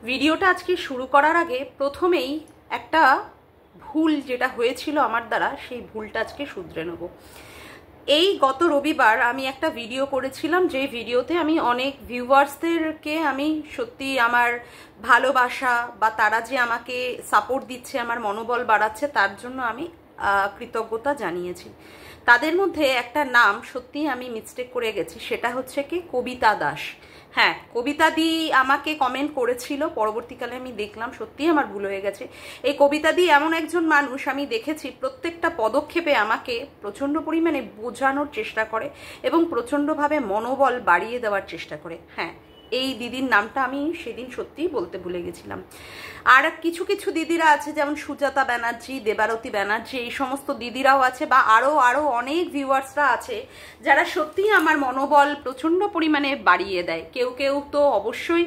ভিডিওটা আজকে শুরু করার আগে প্রথমেই একটা ভুল যেটা হয়েছিল আমার দ্বারা, সেই ভুলটা আজকে শুধরে নেব। এই গত রবিবার আমি একটা ভিডিও করেছিলাম, যে ভিডিওতে আমি অনেক ভিউয়ার্সদেরকে আমি সত্যি আমার ভালোবাসা বা তারা যে আমাকে সাপোর্ট দিচ্ছে, আমার মনোবল বাড়াচ্ছে, তার জন্য আমি কৃতজ্ঞতা জানিয়েছি। তাদের মধ্যে একটা নাম সত্যি আমি মিস্টেক করে গেছি, সেটা হচ্ছে কি কবিতা দাস। হ্যাঁ, কবিতা দি আমাকে কমেন্ট করেছিল, পরবর্তীকালে আমি দেখলাম সত্যিই আমার ভুল হয়ে গেছে। এই কবিতা দি এমন একজন মানুষ, আমি দেখেছি প্রত্যেকটা পদক্ষেপে আমাকে প্রচণ্ড পরিমাণে বোঝানোর চেষ্টা করে এবং প্রচণ্ডভাবে মনোবল বাড়িয়ে দেওয়ার চেষ্টা করে। হ্যাঁ, এই দিদির নামটা আমি সেদিন সত্যিই বলতে ভুলে গেছিলাম। আর কিছু কিছু দিদিরা আছে, যেমন সুজাতা ব্যানার্জি, দেবারতী ব্যানার্জি, এই সমস্ত দিদিরাও আছে, বা আরও অনেক ভিউয়ার্সরা আছে যারা সত্যিই আমার মনোবল প্রচণ্ড পরিমাণে বাড়িয়ে দেয়। কেউ কেউ তো অবশ্যই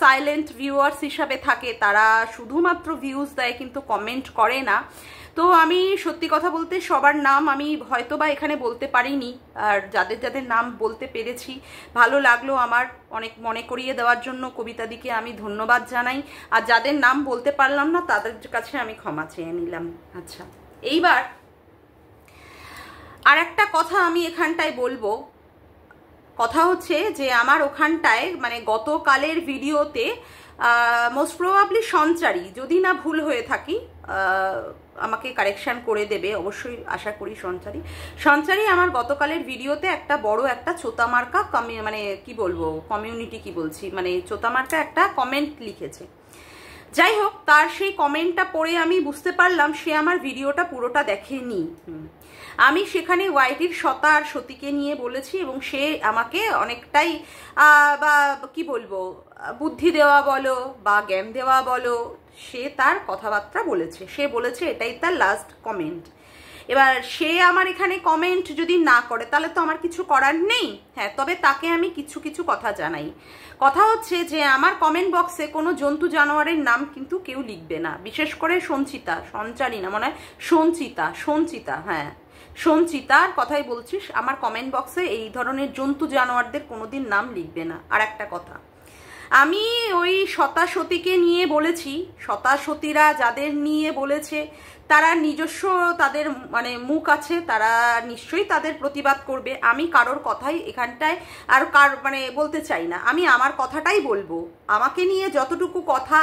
সাইলেন্ট ভিউয়ার্স হিসাবে থাকে, তারা শুধুমাত্র ভিউজ দেয় কিন্তু কমেন্ট করে না। তো আমি সত্যি কথা বলতে সবার নাম আমি হয়তো বা এখানে বলতে পারিনি, আর যাদের যাদের নাম বলতে পেরেছি ভালো লাগলো আমার, অনেক মনে করিয়ে দেওয়ার জন্য কবিতাদিকে আমি ধন্যবাদ জানাই। আর যাদের নাম বলতে পারলাম না তাদের কাছে আমি ক্ষমা চেয়ে নিলাম। আচ্ছা, এইবার আর একটা কথা আমি এখানটায় বলবো। কথা হচ্ছে যে আমার ওখানটায় মানে গতকালের ভিডিওতে মোস্ট প্রবাবলি সঞ্চারী, যদি না ভুল হয়ে থাকি আমাকে কারেকশান করে দেবে অবশ্যই, আশা করি সঞ্চারী আমার গতকালের ভিডিওতে একটা বড় একটা চোতামার্কা মানে কি বলবো, কমিউনিটি কি বলছি, মানে চোতামার্কা একটা কমেন্ট লিখেছে। যাই হোক, তার সেই কমেন্টটা পড়ে আমি বুঝতে পারলাম সে আমার ভিডিওটা পুরোটা দেখেনি। আমি সেখানে ওয়াইটির সতা আর সতীকে নিয়ে বলেছি এবং সে আমাকে অনেকটাই বা কি বলবো বুদ্ধি দেওয়া বলো বা জ্ঞান দেওয়া বলো, সে তার কথাবার্তা বলেছে। সে বলেছে এটাই তার লাস্ট কমেন্ট। এবার সে আমার এখানে কমেন্ট যদি না করে তাহলে তো আমার কিছু করার নেই। হ্যাঁ, তবে তাকে আমি কিছু কথা জানাই। কথা হচ্ছে যে আমার কমেন্ট বক্সে কোনো জন্তু জানোয়ারের নাম কিন্তু কেউ লিখবে না, বিশেষ করে সঞ্চারী না, মনে হয় সঞ্চিতা, হ্যাঁ সঞ্চিতার কথাই বলছিস। আমার কমেন্ট বক্সে এই ধরনের জন্তু জানোয়ারদের কোনোদিন নাম লিখবে না। আর একটা কথা, আমি ওই সতা সতীকে নিয়ে বলেছি, সতা সতীরা যাদের নিয়ে বলেছে তারা নিজস্ব তাদের মানে মুখ আছে, তারা নিশ্চয়ই তাদের প্রতিবাদ করবে। আমি কারোর কথাই এখানটায় আর মানে বলতে চাই না, আমি আমার কথাটাই বলবো। আমাকে নিয়ে যতটুকু কথা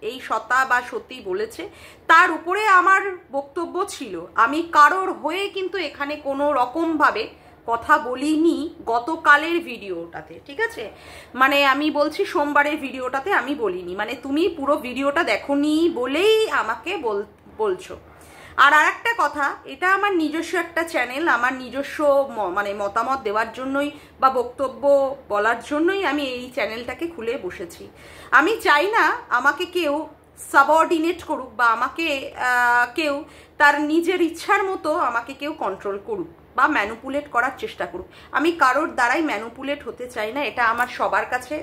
এই সতা বা সতী বলেছে তার উপরে আমার বক্তব্য ছিল। আমি কারোর হয়ে কিন্তু এখানে কোনো রকমভাবে কথা বলিনি গতকালের ভিডিওটাতে, ঠিক আছে? মানে আমি বলছি সোমবারের ভিডিওটাতে আমি বলিনি, মানে তুমি পুরো ভিডিওটা দেখোনি বলেই আমাকে বলছো। আর একটা কথা, এটা আমার নিজস্ব একটা চ্যানেল, আমার নিজস্ব মানে মতামত দেওয়ার জন্যই বা বক্তব্য বলার জন্যই আমি এই চ্যানেলটাকে খুলে বসেছি। আমি চাই না আমাকে কেউ সাবঅর্ডিনেট করুক বা আমাকে কেউ তার নিজের ইচ্ছার মতো আমাকে কেউ কন্ট্রোল করুক বা ম্যানুপুলেট করার চেষ্টা করুক। আমি কারোর দ্বারাই ম্যানুপুলেট হতে চাই না, এটা আমার সবার কাছে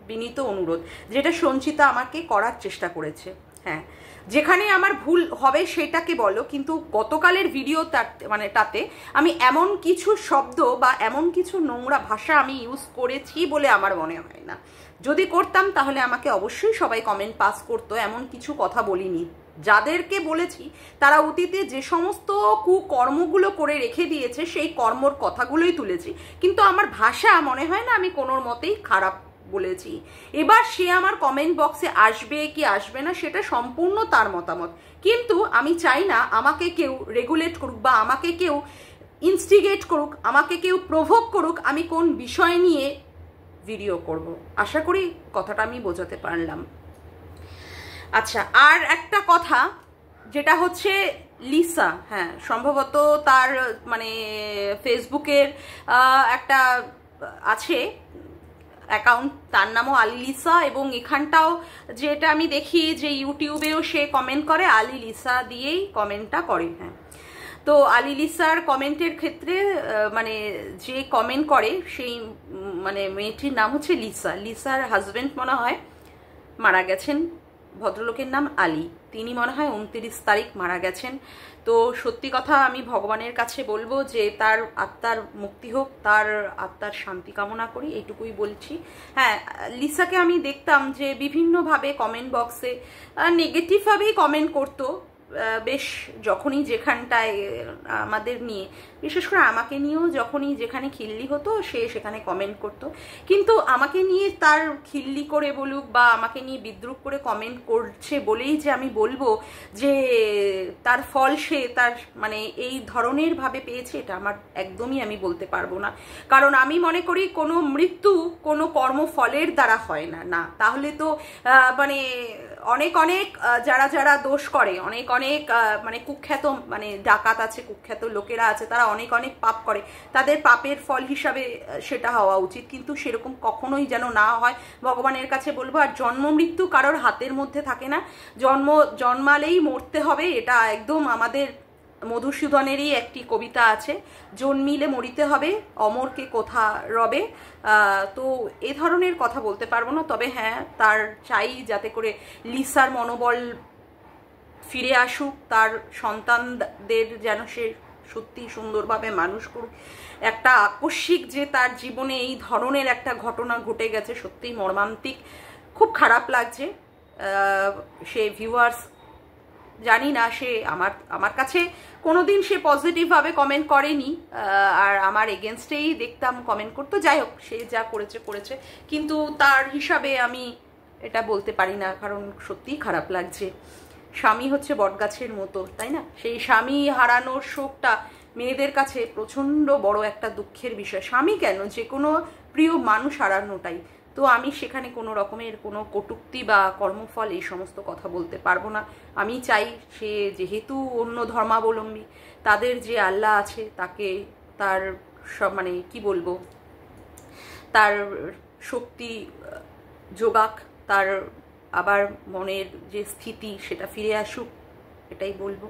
বিনীত অনুরোধ, যেটা সঞ্চিতা আমাকে করার চেষ্টা করেছে। হ্যাঁ, যেখানে আমার ভুল হবে সেটাকে বলো, কিন্তু গতকালের ভিডিও মানে তাতে আমি এমন কিছু শব্দ বা এমন কিছু নোংরা ভাষা আমি ইউজ করেছি বলে আমার মনে হয় না। যদি করতাম তাহলে আমাকে অবশ্যই সবাই কমেন্ট পাস করতো, এমন কিছু কথা বলিনি। যাদেরকে বলেছি তারা অতীতে যে সমস্ত কুকর্মগুলো করে রেখে দিয়েছে সেই কর্মর কথাগুলোই তুলেছি, কিন্তু আমার ভাষা মনে হয় না আমি কোনোর মতেই খারাপ বলেছি। এবার সে আমার কমেন্ট বক্সে আসবে কি আসবে না সেটা সম্পূর্ণ তার মতামত, কিন্তু আমি চাই না আমাকে কেউ রেগুলেট করুক বা আমাকে কেউ ইনস্টিগেট করুক, আমাকে কেউ প্রভোক করুক আমি কোন বিষয় নিয়ে ভিডিও করব। আশা করি কথাটা আমি বোঝাতে পারলাম। আচ্ছা, আর একটা কথা যেটা হচ্ছে লিসা, হ্যাঁ সম্ভবত তার মানে ফেসবুকের একটা আছে অ্যাকাউন্ট, তার নামও আলি লিসা, এবং এখানটাও যেটা আমি দেখি যে ইউটিউবেও সে কমেন্ট করে আলি লিসা দিয়েই কমেন্টটা করে। হ্যাঁ, তো আলি লিসার কমেন্টের ক্ষেত্রে মানে যে কমেন্ট করে সেই মানে মেয়েটির নাম হচ্ছে লিসার হাজবেন্ড মনে হয় মারা গেছেন, ভদ্রলোকের নাম আলী। তিনি মনে হয় 29 তারিখ মারা গেছেন। তো সত্যি কথা আমি ভগবানের কাছে বলবো যে তার আত্মার মুক্তি হোক, তার আত্মার শান্তি কামনা করি, এইটুকুই বলছি। হ্যাঁ, লিসাকে আমি দেখতাম যে বিভিন্নভাবে কমেন্ট বক্সে নেগেটিভভাবেই কমেন্ট করতো, বেশ যখনই যেখানটায় আমাদের নিয়ে, বিশেষ করে আমাকে নিয়েও যখনই যেখানে খিল্লি হতো সে সেখানে কমেন্ট করতো। কিন্তু আমাকে নিয়ে তার খিল্লি করে বলুক বা আমাকে নিয়ে বিদ্রুপ করে কমেন্ট করছে বলেই যে আমি বলবো যে তার ফল সে তার মানে এই ধরনের ভাবে পেয়েছে, এটা আমার একদমই আমি বলতে পারবো না। কারণ আমি মনে করি কোনো মৃত্যু কোনো কর্মফলের দ্বারা হয় না। না তাহলে তো মানে অনেক অনেক যারা যারা দোষ করে, অনেক অনেক মানে কুখ্যাত মানে ডাকাত আছে, কুখ্যাত লোকেরা আছে, তারা অনেক অনেক পাপ করে, তাদের পাপের ফল হিসাবে সেটা হওয়া উচিত। কিন্তু সেরকম কখনোই যেন না হয় ভগবানের কাছে বলবো। আর জন্ম মৃত্যু কারোর হাতের মধ্যে থাকে না, জন্মালেই মরতে হবে, এটা একদম আমাদের মধুসূদনেরই একটি কবিতা আছে, জন্মিলে মরিতে হবে অমরকে কোথা রবে। তো এ ধরনের কথা বলতে পারবো না। তবে হ্যাঁ, তার চাই যাতে করে লিসার মনোবল ফিরে আসুক, তার সন্তানদের যেন সে সত্যি সুন্দরভাবে মানুষ করুক। একটা আকস্মিক যে তার জীবনে এই ধরনের একটা ঘটনা ঘটে গেছে, সত্যিই মর্মান্তিক, খুব খারাপ লাগছে। সে ভিউয়ার্স জানি না, সে আমার কাছে কোনোদিন সে পজিটিভভাবে কমেন্ট করেনি, আর আমার এগেনস্টেই দেখতাম কমেন্ট করতো। যাই হোক, সে যা করেছে করেছে, কিন্তু তার হিসাবে আমি এটা বলতে পারি না, কারণ সত্যিই খারাপ লাগছে। স্বামী হচ্ছে বটগাছের মতো, তাই না? সেই স্বামী হারানোর শোকটা মেয়েদের কাছে প্রচণ্ড বড় একটা দুঃখের বিষয়। স্বামী কেন, যে কোনো প্রিয় মানুষ হারানোটাই। তো আমি সেখানে কোনো রকমের কোনো কটূক্তি বা কর্মফল এই সমস্ত কথা বলতে পারবো না। আমি চাই সে যেহেতু অন্য ধর্মাবলম্বী, তাদের যে আল্লাহ আছে তাকে তার সব মানে কি বলবো, তার শক্তি যোগাক, তার আবার মনের যে স্থিতি সেটা ফিরে আসুক, এটাই বলবো।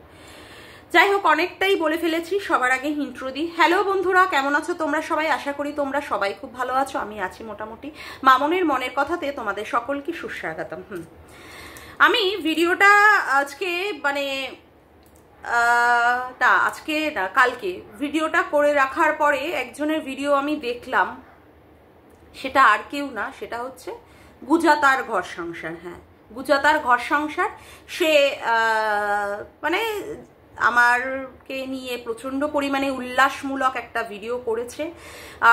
যাই হোক, অনেকটাই বলে ফেলেছি, সবার আগে ইন্ট্রো দিই। হ্যালো বন্ধুরা, কেমন আছো তোমরা সবাই? আশা করি তোমরা সবাই খুব ভালো আছো, আমি আছি মোটামুটি। মামনের মনের কথাতে তোমাদের সকলকে সুস্বাগতম। আমি ভিডিওটা আজকে মানে আজকে না কালকে ভিডিওটা করে রাখার পরে একজনের ভিডিও আমি দেখলাম, সেটা আর কেউ না, সেটা হচ্ছে গুজাতার ঘর সংসার। হ্যাঁ, গুজাতার ঘর সংসার। সে মানে আমারকে নিয়ে প্রচণ্ড পরিমাণে উল্লাসমূলক একটা ভিডিও করেছে,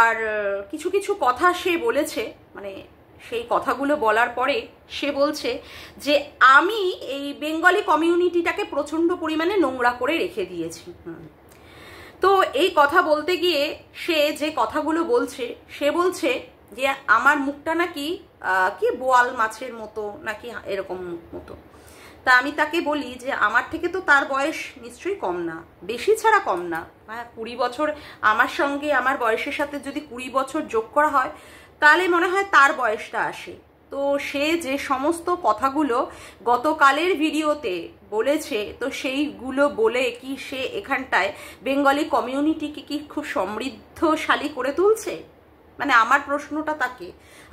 আর কিছু কিছু কথা সে বলেছে, মানে সেই কথাগুলো বলার পরে সে বলছে যে আমি এই বেঙ্গলি কমিউনিটিটাকে প্রচণ্ড পরিমাণে নোংরা করে রেখে দিয়েছি। তো এই কথা বলতে গিয়ে সে যে কথাগুলো বলছে, সে বলছে যে আমার মুখটা নাকি কি বোয়াল মাছের মতো নাকি এরকম মতো। তা আমি তাকে বলি যে আমার থেকে তো তার বয়স নিশ্চয়ই কম না, বেশি ছাড়া কম না। হ্যাঁ, 20 বছর আমার সঙ্গে আমার বয়সের সাথে যদি 20 বছর যোগ করা হয় তাহলে মনে হয় তার বয়সটা আসে। তো সে যে সমস্ত কথাগুলো গতকালের ভিডিওতে বলেছে, তো সেইগুলো বলে কি সে এখানটায় বেঙ্গলি কমিউনিটিকে কি খুব সমৃদ্ধশালী করে তুলছে? মানে আমার প্রশ্নটা তাকে,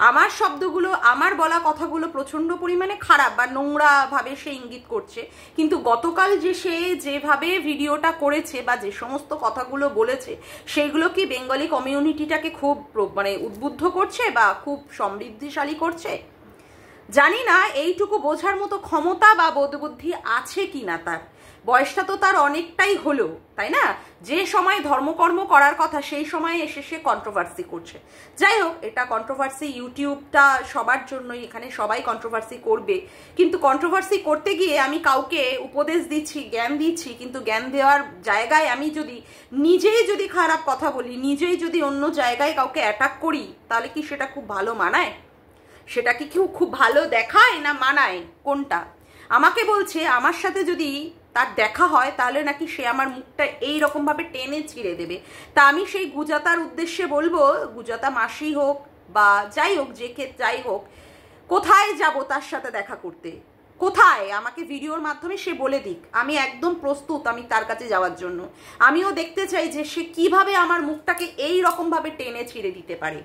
আমার শব্দগুলো, আমার বলা কথাগুলো প্রচণ্ড পরিমাণে খারাপ বা নোংরা ভাবে সে ইঙ্গিত করছে, কিন্তু গতকাল যে সে যেভাবে ভিডিওটা করেছে বা যে সমস্ত কথাগুলো বলেছে, সেইগুলো কি বেঙ্গলি কমিউনিটিটাকে খুব মানে উদ্বুদ্ধ করছে বা খুব সমৃদ্ধিশালী করছে? জানি না এইটুকু বোঝার মতো ক্ষমতা বা বোধবুদ্ধি আছে কি না তার। বয়সটা তো তার অনেকটাই হলো, তাই না? যে সময় ধর্মকর্ম করার কথা সেই সময়ে এসে সে কন্ট্রোভার্সি করছে। যাই হোক, এটা কন্ট্রোভার্সি, ইউটিউবটা সবার জন্যই, এখানে সবাই কন্ট্রোভার্সি করবে, কিন্তু কন্ট্রোভার্সি করতে গিয়ে আমি কাউকে উপদেশ দিচ্ছি, জ্ঞান দিচ্ছি, কিন্তু জ্ঞান দেওয়ার জায়গায় আমি যদি নিজেই যদি খারাপ কথা বলি, নিজেই যদি অন্য জায়গায় কাউকে অ্যাটাক করি, তাহলে কি সেটা খুব ভালো মানায়? সেটা কি কেউ খুব ভালো দেখায় না মানায়? কোনটা? আমাকে বলছে আমার সাথে যদি তার দেখা হয় তাহলে নাকি সে আমার মুখটা এইরকমভাবে টেনে ছিঁড়ে দেবে। তা আমি সেই গুজাতার উদ্দেশ্যে বলবো, গুজাতা মাসি হোক বা যাই হোক, যে ক্ষেত্রে যাই হোক, কোথায় যাব তার সাথে দেখা করতে? কোথায়? আমাকে ভিডিওর মাধ্যমে সে বলে দিক, আমি একদম প্রস্তুত আমি তার কাছে যাওয়ার জন্য। আমিও দেখতে চাই যে সে কিভাবে আমার মুখটাকে এই রকমভাবে টেনে ছিঁড়ে দিতে পারে।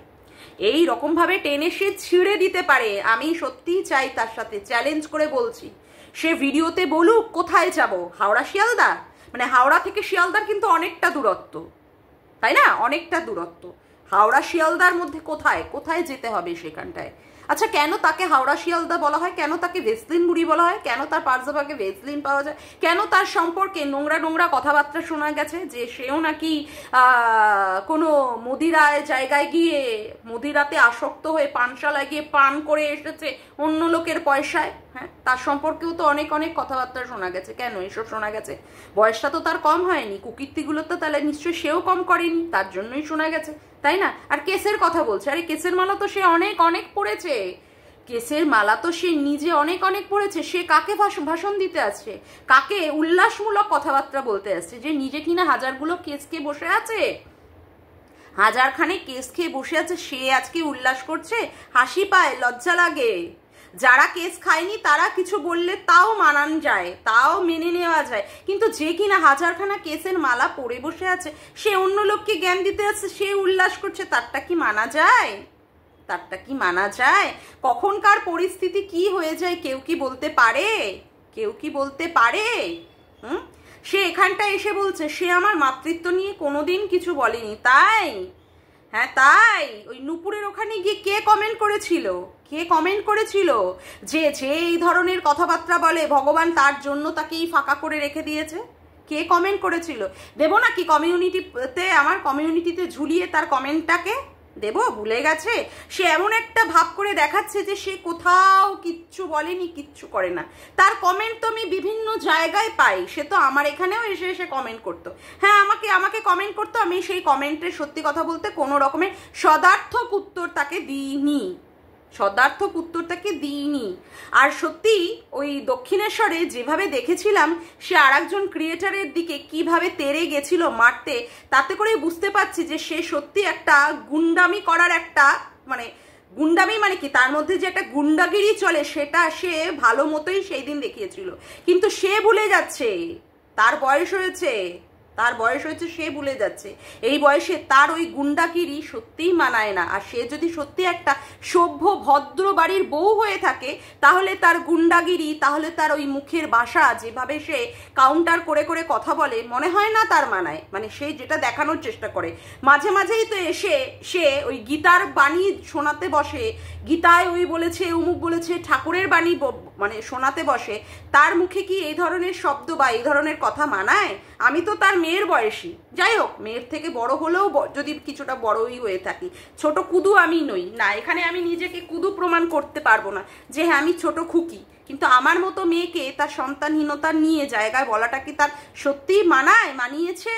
এই রকমভাবে টেনে সে ছিঁড়ে দিতে পারে। আমি সত্যিই চাই তার সাথে চ্যালেঞ্জ করে বলছি, সে ভিডিওতে বলুক কোথায় যাব, হাওড়া শিয়ালদা, মানে হাওড়া থেকে শিয়ালদার কিন্তু অনেকটা দূরত্ব, তাই না? অনেকটা দূরত্ব। হাওড়া শিয়ালদার মধ্যে কোথায় কোথায় যেতে হবে সেখানটায়? আচ্ছা, কেন তাকে হাওড়া শিয়ালদা বলা হয়? কেন তাকে ভেসলিন বুড়ি বলা হয়? কেন তার পার্শ্বভাগে ভেসলিন পাওয়া যায়? কেন তার সম্পর্কে নোংরা নোংরা কথাবার্তা শোনা গেছে যে সেও নাকি কোনো মদিরায় জায়গায় গিয়ে মদিরাতে আসক্ত হয়ে পানশালায় গিয়ে পান করে এসেছে অন্য লোকের পয়সায়? হ্যাঁ, তার সম্পর্কেও তো অনেক অনেক কথাবার্তা শোনা গেছে। কেন এসব শোনা গেছে? বয়সটা তো তার কম হয়নি, কুকীর্তিগুলো তো তাহলে নিশ্চয়ই সেও কম করেনি, তার জন্যই শোনা গেছে, তাই না? আর কেসের কথা বলছে, আরে কেসের মালা তো সে অনেক অনেক পড়েছে, কেসের মালা তো সে নিজে অনেক অনেক পড়েছে। সে কাকে ভাষণ দিতে আসছে? কাকে উল্লাসমূলক কথাবার্তা বলতে আসছে? যে নিজে কিনা হাজারগুলো কেস খেয়ে বসে আছে, হাজারখানে কেস খেয়ে বসে আছে, সে আজকে উল্লাস করছে? হাসি পায়, লজ্জা লাগে। যারা কেস খায়নি তারা কিছু বললে তাও মানান যায়, তাও মেনে নেওয়া যায়, কিন্তু যে কিনা হাজারখানা কেসের মালা পরে বসে আছে, সে অন্য লোককে জ্ঞান দিতে আছে, সে উল্লাস করছে, তারটা কি মানা যায়? তারটা কি মানা যায়? কখনকার পরিস্থিতি কি হয়ে যায় কেউ কি বলতে পারে? কেউ কি বলতে পারে? সে এখানটা এসে বলছে সে আমার মাতৃত্ব নিয়ে কোনোদিন কিছু বলেনি, তাই? হ্যাঁ তাই। ওই নুপুরের ওখানে গিয়ে কে কমেন্ট করেছিল? কে কমেন্ট করেছিল যে যে এই ধরনের কথাবার্তা বলে ভগবান তার জন্য তাকেই ফাঁকা করে রেখে দিয়েছে? কে কমেন্ট করেছিল? দেবো নাকি কমিউনিটিতে, আমার কমিউনিটিতে ঝুলিয়ে তার কমেন্টটাকে দেবো? ভুলে গেছে? সে এমন একটা ভাব করে দেখাচ্ছে যে সে কোথাও কিচ্ছু বলেনি, কিচ্ছু করে না। তার কমেন্ট তো আমি বিভিন্ন জায়গায় পাই, সে তো আমার এখানেও এসে এসে কমেন্ট করতো। হ্যাঁ, আমাকে কমেন্ট করতো, আমি সেই কমেন্টের সত্যি কথা বলতে কোনো রকমের সদার্থক উত্তর তাকে দিইনি, সদার্থক উত্তর তাকে দিইনি। আর সত্যি ওই দক্ষিণেশ্বরে যেভাবে দেখেছিলাম সে আর একজন ক্রিয়েটারের দিকে কিভাবে তেড়ে গেছিল মারতে, তাতে করে বুঝতে পারছি যে সে সত্যি একটা গুন্ডামি করার একটা মানে গুন্ডামি মানে কি, তার মধ্যে যে একটা গুন্ডাগিরি চলে সেটা সে ভালো মতোই সেই দিন দেখিয়েছিল। কিন্তু সে ভুলে যাচ্ছে তার বয়স হয়েছে, তার বয়স হয়েছে, সে ভুলে যাচ্ছে এই বয়সে তার ওই গুন্ডাগিরি সত্যিই মানায় না। আর সে যদি সত্যি একটা সভ্য ভদ্র বাড়ির বউ হয়ে থাকে তাহলে তার গুন্ডাগিরি, তাহলে তার ওই মুখের ভাষা, যেভাবে সে কাউন্টার করে করে কথা বলে, মনে হয় না তার মানায়। মানে সে যেটা দেখানোর চেষ্টা করে, মাঝে মাঝেই তো এসে সে ওই গীতার বাণী শোনাতে বসে, গীতায় ওই বলেছে অমুক বলেছে, ঠাকুরের বাণী মানে শোনাতে বসে, তার মুখে কি এই ধরনের শব্দ বা এই ধরনের কথা মানায়? আমি তো তার মেয়ের বয়সী, যাই হোক মেয়ের থেকে বড় হলেও যদি কিছুটা বড়ই হয়ে থাকি, ছোট কুদু আমি নই না, এখানে আমি নিজেকে কুদু প্রমাণ করতে পারবো না যে হ্যাঁ আমি ছোট খুকি, কিন্তু আমার মতো মেয়েকে তার সন্তানহীনতা নিয়ে জায়গায় বলাটা কি তার সত্যিই মানায়? মানিয়েছে?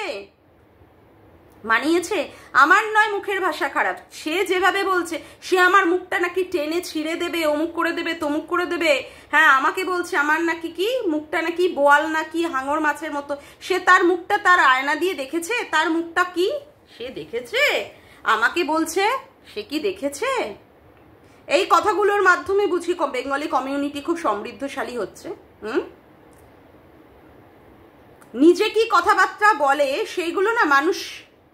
মানিয়েছে? আমার নয় মুখের ভাষা খারাপ, সে যেভাবে বলছে সে আমার মুখটা নাকি টেনে ছিঁড়ে দেবে, অমুক করে দেবে, তমুক করে দেবে। হ্যাঁ, আমাকে বলছে আমার নাকি কি মুখটা নাকি বোয়াল নাকি হাঙর মাছের মতো। সে তার মুখটা তার আয়না দিয়ে দেখেছে? তার মুখটা কি সে দেখেছে? আমাকে বলছে সে কি দেখেছে? এই কথাগুলোর মাধ্যমে বুঝি বেঙ্গলি কমিউনিটি খুব সমৃদ্ধশালী হচ্ছে। নিজে কি কথাবার্তা বলে সেইগুলো না মানুষ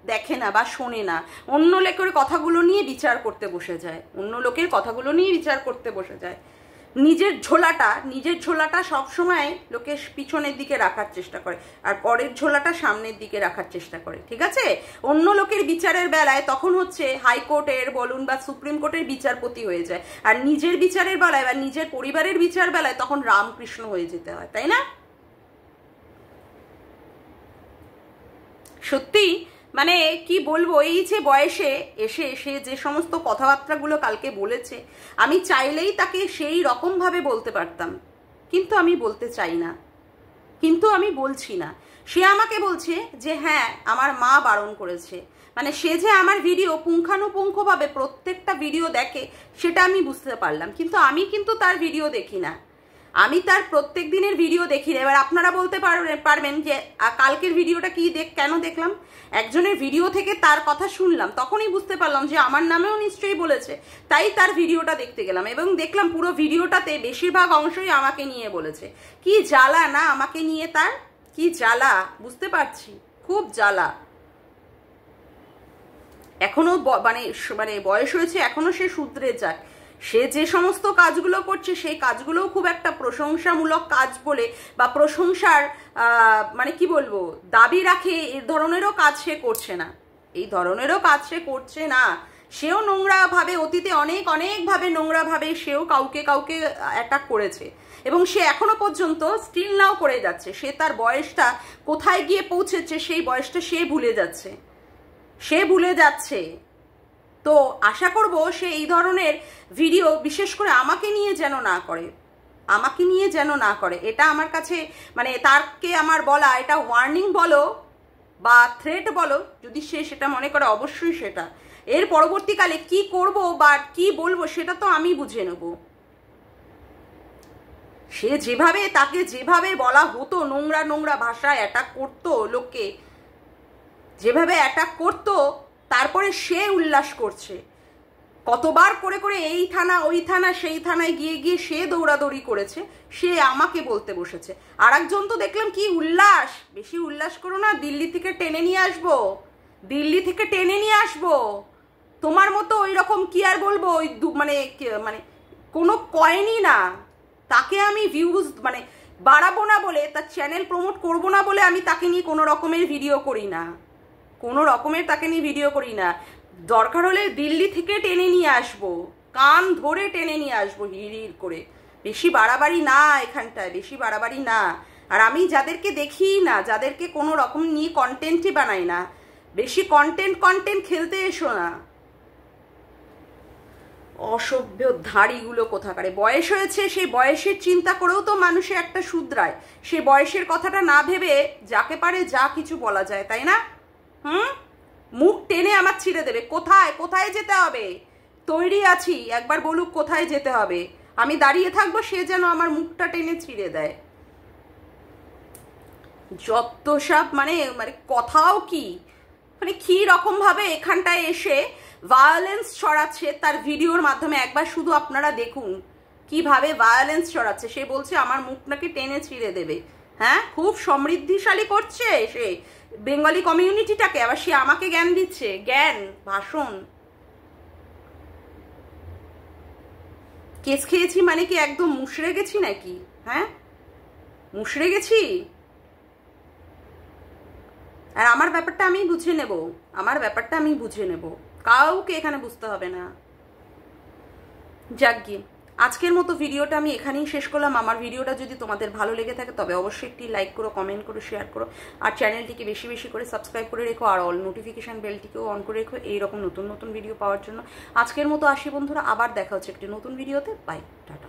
দেখে না বা শোনে না, অন্য লোকের কথাগুলো নিয়ে বিচার করতে বসে যায়, অন্য লোকের কথাগুলো নিয়ে বিচার করতে বসে যায়। নিজের ঝোলাটা সবসময় লোকের পিছনের দিকে রাখার চেষ্টা করে, আর পরের ঝোলাটা সামনের দিকে রাখার চেষ্টা করে, ঠিক আছে? অন্য লোকের বিচারের বেলায় তখন হচ্ছে হাইকোর্টের বলুন বা সুপ্রিম কোর্টের বিচারপতি হয়ে যায়, আর নিজের বিচারের বেলায় বা নিজের পরিবারের বিচার বেলায় তখন রামকৃষ্ণ হয়ে যেতে হয়, তাই না? সত্যি মানে কি বলবো, এই যে বয়সে এসে এসে যে সমস্ত কথাবার্তাগুলো কালকে বলেছে, আমি চাইলেই তাকে সেই রকমভাবে বলতে পারতাম, কিন্তু আমি বলতে চাই না, কিন্তু আমি বলছি না। সে আমাকে বলছে যে হ্যাঁ আমার মা বারণ করেছে, মানে সে যে আমার ভিডিও পুঙ্খানুপুঙ্খভাবে প্রত্যেকটা ভিডিও দেখে সেটা আমি বুঝতে পারলাম, কিন্তু আমি কিন্তু তার ভিডিও দেখি না, আমি তার প্রত্যেক দিনের ভিডিও দেখি না। এবার আপনারা বলতে পারবেন যে কালকের ভিডিওটা কি কেন দেখলাম? একজনের ভিডিও থেকে তার কথা শুনলাম, তখনই বুঝতে পারলাম যে আমার নামেও নিশ্চয়ই বলেছে, তাই তার ভিডিওটা দেখতে গেলাম এবং দেখলাম পুরো ভিডিওটাতে বেশিরভাগ অংশই আমাকে নিয়ে বলেছে। কি জ্বালা না আমাকে নিয়ে, তার কি জ্বালা বুঝতে পারছি, খুব জ্বালা। এখনো মানে মানে বয়স হয়েছে, এখনো সে শুধরে যায়। সে যে সমস্ত কাজগুলো করছে সেই কাজগুলোও খুব একটা প্রশংসামূলক কাজ বলে বা প্রশংসার মানে কি বলবো দাবি রাখে এই ধরনেরও কাজ সে করছে না, এই ধরনেরও কাজ সে করছে না। সেও নোংরা ভাবে, অতীতে অনেক অনেকভাবে নোংরা ভাবে সেও কাউকে কাউকে অ্যাটাক করেছে এবং সে এখনো পর্যন্ত স্টিল নাও করে যাচ্ছে। সে তার বয়সটা কোথায় গিয়ে পৌঁছেছে সেই বয়সটা সে ভুলে যাচ্ছে, সে ভুলে যাচ্ছে। তো আশা করব সে এই ধরনের ভিডিও বিশেষ করে আমাকে নিয়ে যেন না করে, আমাকে নিয়ে যেন না করে। এটা আমার কাছে মানে তারকে আমার বলা, এটা ওয়ার্নিং বলো বা থ্রেট বলো, যদি সে সেটা মনে করে অবশ্যই সেটা। এর পরবর্তীকালে কি করব বা কি বলবো সেটা তো আমি বুঝে নেব। সে যেভাবে তাকে যেভাবে বলা হতো নোংরা নোংরা ভাষায় অ্যাটাক করতো লোককে, যেভাবে অ্যাটাক করতো, তারপরে সে উল্লাস করছে। কতবার করে করে এই থানা ওই থানা সেই থানায় গিয়ে গিয়ে সে দৌড়াদৌড়ি করেছে, সে আমাকে বলতে বসেছে। আর একজন তো দেখলাম কি উল্লাস, বেশি উল্লাস করো না, দিল্লি থেকে টেনে নিয়ে আসবো, দিল্লি থেকে টেনে নিয়ে আসবো। তোমার মতো ওই রকম কি আর বলবো, ওই মানে মানে কোনো কয়েনই না। তাকে আমি ভিউজ মানে বাড়াবো না বলে, তার চ্যানেল প্রমোট করবো না বলে আমি তাকে নিয়ে কোনো রকমের ভিডিও করি না, কোনো রকমের তাকে নিয়ে ভিডিও করি না। দরকার হলে দিল্লি থেকে টেনে নিয়ে আসবো, কান ধরে টেনে নিয়ে আসবো হিড় হিড় করে। বেশি বাড়াবাড়ি না এখানটায়, বেশি বাড়াবাড়ি না। আর আমি যাদেরকে দেখি না, যাদেরকে কোনো রকম নিয়ে কন্টেন্টই বানাই না, বেশি কন্টেন্ট খেলতে এসো না। অসভ্য ধাড়িগুলো কোথাকারে। বয়স হয়েছে, সেই বয়সের চিন্তা করেও তো মানুষে একটা শুধরায়। সে বয়সের কথাটা না ভেবে যাকে পারে যা কিছু বলা যায়, তাই না? মুখ টেনে আমার ছিঁড়ে দেবে। কোথায় কোথায় যেতে হবে? তৈরি আছি, একবার বলুক কোথায় যেতে হবে, আমি দাঁড়িয়ে থাকবো, সে যেন আমার মুখটা টেনে ছিঁড়ে দেয়। যত সব মানে মানে কথাও কি মানে কি রকম ভাবে এখানটায় এসে ভায়োলেন্স ছড়াচ্ছে তার ভিডিওর মাধ্যমে। একবার শুধু আপনারা দেখুন কিভাবে ভায়োলেন্স ছড়াচ্ছে। সে বলছে আমার মুখ নাকি টেনে ছিঁড়ে দেবে। হ্যাঁ, খুব সমৃদ্ধিশালী করছে সে বেঙ্গলি কমিউনিটিটাকে, আবার সে আমাকে জ্ঞান দিচ্ছে, জ্ঞান ভাষণ। কেস খেয়েছি মানে কি একদম মুশড়ে গেছি নাকি? হ্যাঁ, মুশড়ে গেছি। আর আমার ব্যাপারটা আমি বুঝে নেব, আমার ব্যাপারটা আমি বুঝে নেব, কাউকে এখানে বুঝতে হবে না। যাক গিয়ে আজকের মতো ভিডিওটা আমি এখানেই শেষ করলাম। আমার ভিডিওটা যদি তোমাদের ভালো লেগে থাকে তবে অবশ্যই একটি লাইক করো, কমেন্ট করো, শেয়ার করো, আর চ্যানেলটিকে বেশি বেশি করে সাবস্ক্রাইব করে রেখো, আর অল নোটিফিকেশান বেলটিকেও অন করে রেখো এইরকম নতুন নতুন ভিডিও পাওয়ার জন্য। আজকের মতো আসি বন্ধুরা, আবার দেখা হচ্ছে একটি নতুন ভিডিওতে। Bye, tata.